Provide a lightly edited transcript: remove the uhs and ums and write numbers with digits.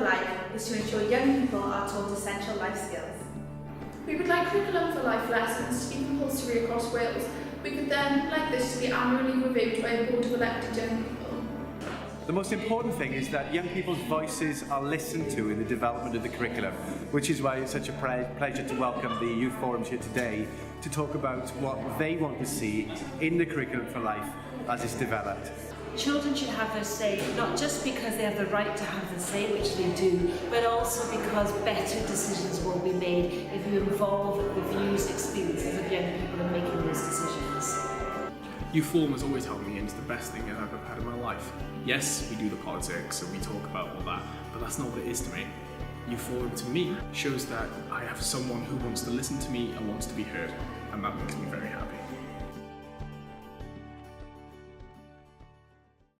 for Life is to ensure young people are taught essential life skills. We would like Curriculum for Life lessons to be compulsory across Wales. We could then like this to be annually reviewed by a board of elected young people. The most important thing is that young people's voices are listened to in the development of the curriculum, which is why it's such a pleasure to welcome the youth forums here today to talk about what they want to see in the Curriculum for Life as it's developed. Children should have their say, not just because they have the right to have the say, which they do, but also because better decisions will be made if you involve the views and experiences of young people in making those decisions. Youth Forum has always helped me, and it's the best thing I've ever had in my life. Yes, we do the politics and we talk about all that, but that's not what it is to me. Youth Forum to me shows that I have someone who wants to listen to me and wants to be heard, and that makes me very happy.